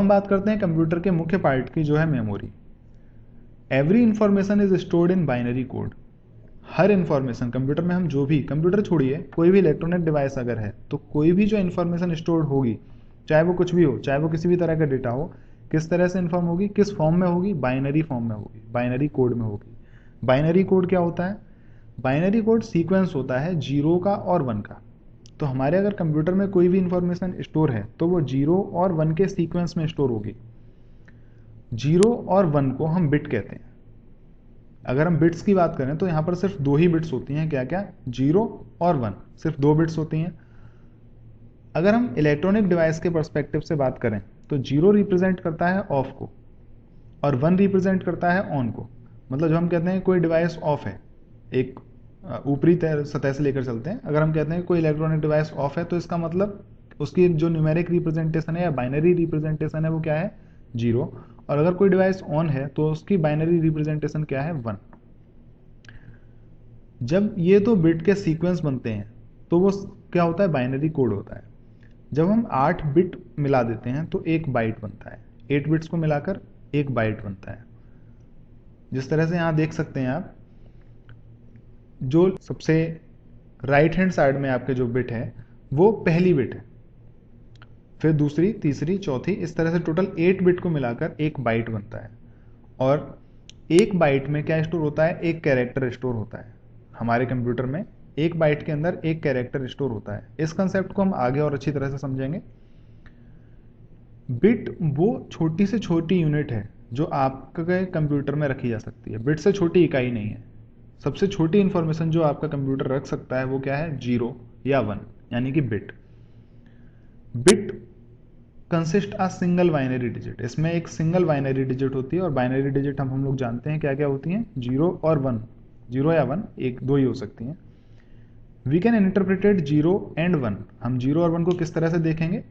हम बात करते हैं कंप्यूटर के मुख्य पार्ट की, जो है memory. Every information is stored in binary code. Her information computer में, हम जो भी, कंप्यूटर छोड़िए, कोई भी इलेक्ट्रॉनिक डिवाइस अगर है तो कोई भी जो इन्फॉर्मेशन स्टोर्ड होगी, चाहे वो कुछ भी हो, चाहे वो किसी भी तरह का डेटा हो, किस तरह से इन्फॉर्म होगी, किस फॉर्म में होगी, बाइनरी फॉर्म में होगी, बाइनरी कोड में होगी। बाइनरी कोड क्या होता है? बाइनरी कोड सीक्वेंस होता है 0 का और 1 का। तो हमारे अगर कंप्यूटर में कोई भी इंफॉर्मेशन स्टोर है तो वो 0 और 1 के सीक्वेंस में स्टोर होगी। 0 और 1 को हम बिट कहते हैं। अगर हम बिट्स की बात करें तो यहाँ पर सिर्फ 2 ही बिट्स होती हैं। क्या क्या? 0 और 1, सिर्फ 2 बिट्स होती हैं। अगर हम इलेक्ट्रॉनिक डिवाइस के पर्सपेक्टिव से बात करें तो 0 रिप्रेजेंट करता है ऑफ को और 1 रिप्रेजेंट करता है ऑन को। मतलब जो हम कहते हैं कोई डिवाइस ऑफ है, एक ऊपरी सतह से लेकर चलते हैं, अगर हम कहते हैं कोई इलेक्ट्रॉनिक डिवाइस ऑफ है तो इसका मतलब उसकी जो न्यूमेरिक रिप्रेजेंटेशन है या बाइनरी रिप्रेजेंटेशन है वो क्या है? 0। और अगर कोई डिवाइस ऑन है तो उसकी बाइनरी रिप्रेजेंटेशन क्या है? 1। जब ये दो बिट के सीक्वेंस बनते हैं तो वो क्या होता है? बाइनरी कोड होता है। जब हम 8 बिट मिला देते हैं तो 1 बाइट बनता है। 8 बिट्स को मिलाकर 1 बाइट बनता है। जिस तरह से यहां देख सकते हैं आप, जो सबसे राइट हैंड साइड में आपके जो बिट है वो पहली बिट है, फिर दूसरी, तीसरी, चौथी, इस तरह से टोटल 8 बिट को मिलाकर 1 बाइट बनता है। और 1 बाइट में क्या स्टोर होता है? 1 कैरेक्टर स्टोर होता है। हमारे कंप्यूटर में 1 बाइट के अंदर 1 कैरेक्टर स्टोर होता है। इस कंसेप्ट को हम आगे और अच्छी तरह से समझेंगे। बिट वो छोटी से छोटी यूनिट है जो आपके कंप्यूटर में रखी जा सकती है। बिट से छोटी इकाई नहीं है। सबसे छोटी इंफॉर्मेशन जो आपका कंप्यूटर रख सकता है वो क्या है? 0 या 1, यानी कि बिट। बिट कंसिस्ट आ सिंगल बाइनरी डिजिट। इसमें एक सिंगल बाइनरी डिजिट होती है और बाइनरी डिजिट हम लोग जानते हैं क्या क्या होती हैं? 0 और 1। 0 या 1, एक दो ही हो सकती हैं। We can interpret 0 and 1। हम 0 और 1 को किस तरह से देखेंगे?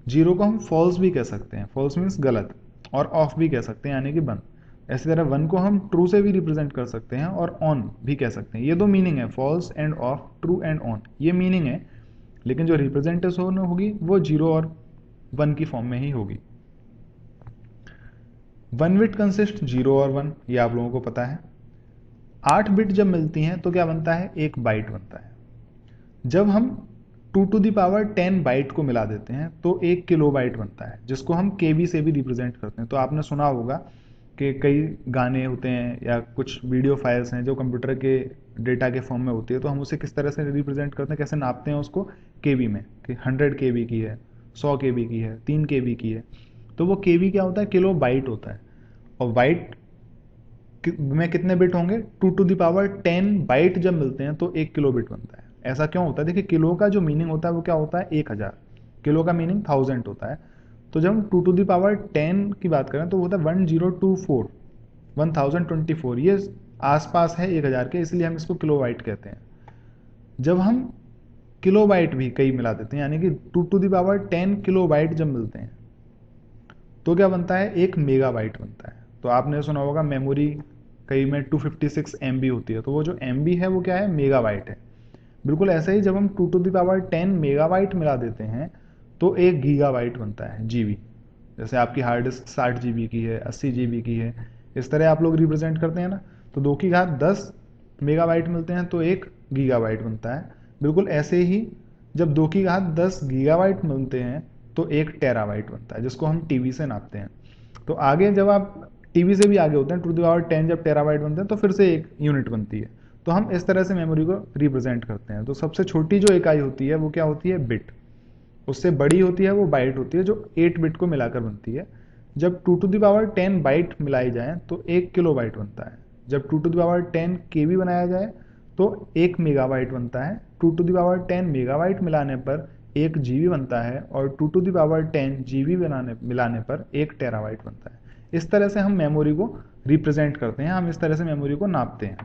0 को हम फॉल्स भी कह सकते हैं, फॉल्स मीन्स गलत, और ऑफ भी कह सकते हैं यानी कि बंद। इसी तरह 1 को हम ट्रू से भी रिप्रेजेंट कर सकते हैं और ऑन भी कह सकते हैं। ये दो मीनिंग है, false and off, true and on, ये मीनिंग है। लेकिन जो रिप्रेजेंटेशन होगी वो 0 और 1 की फॉर्म में ही होगी। 1 बिट कंसिस्ट 0 और 1, ये आप लोगों को पता है। 8 बिट जब मिलती हैं तो क्या बनता है? 1 बाइट बनता है। जब हम 2 टू दी पावर 10 बाइट को मिला देते हैं तो 1 किलो बाइट बनता है, जिसको हम केबी से भी रिप्रेजेंट करते हैं। तो आपने सुना होगा कि कई गाने होते हैं या कुछ वीडियो फाइल्स हैं जो कंप्यूटर के डेटा के फॉर्म में होती है, तो हम उसे किस तरह से रिप्रेजेंट करते हैं, कैसे नापते हैं उसको? केबी में, कि 100 केबी की है, 100 केबी की है, 3 केबी की है। तो वो केबी क्या होता है? किलो बाइट होता है। और बाइट में कितने बिट होंगे? 2 टू दी पावर 10 बाइट जब मिलते हैं तो 1 किलो बिट बनता है। ऐसा क्यों होता है? देखिए, किलो का जो मीनिंग होता है वो क्या होता है? 1000। किलो का मीनिंग 1000 होता है। तो जब हम 2 टू दी पावर 10 की बात करें तो वो होता है 1024, 1024। ये आसपास है 1000 के, इसलिए हम इसको किलो बाइट कहते हैं। जब हम किलो बाइट भी कई मिला देते हैं, यानी कि 2 to the power 10 kilobyte जब मिलते हैं तो क्या बनता है? 1 मेगाबाइट बनता है। तो आपने सुना होगा मेमोरी कई में 256 MB होती है, तो वो जो MB है वो क्या है? मेगाबाइट है। बिल्कुल ऐसे ही जब हम 2 टू दी पावर 10 मेगाबाइट मिला देते हैं तो 1 गीगाबाइट बनता है, जीबी। जैसे आपकी हार्ड डिस्क 60 GB की है, 80 GB की है, इस तरह आप लोग रिप्रेजेंट करते हैं ना। तो 2 की घात 10 मेगाबाइट मिलते हैं तो 1 गीगाबाइट बनता है। बिल्कुल ऐसे ही जब 2 की घात 10 गीगाबाइट मिलते हैं तो 1 टेराबाइट बनता है, जिसको हम टीबी से नापते हैं। तो आगे जब आप टीबी से भी आगे होते हैं, 2 टू द पावर 10 जब टेराबाइट बनते हैं तो फिर से 1 यूनिट बनती है। तो हम इस तरह से मेमोरी को रिप्रेजेंट करते हैं। तो सबसे छोटी जो इकाई होती है वो क्या होती है? बिट। उससे बड़ी होती है वो बाइट होती है, जो 8 बिट को मिलाकर बनती है। जब 2 टू द पावर 10 बाइट मिलाई जाए तो 1 किलो बाइट बनता है। जब 2 टू द पावर 10 केबी बनाया जाए तो 1 मेगाबाइट बनता है। 2 टू द पावर 10 मेगाबाइट मिलाने पर 1 जीबी बनता है और 2 टू द पावर 10 जीबी मिलाने पर 1 टेराबाइट बनता है। इस तरह से हम मेमोरी को रिप्रेजेंट करते हैं, हम इस तरह से मेमोरी को नापते हैं।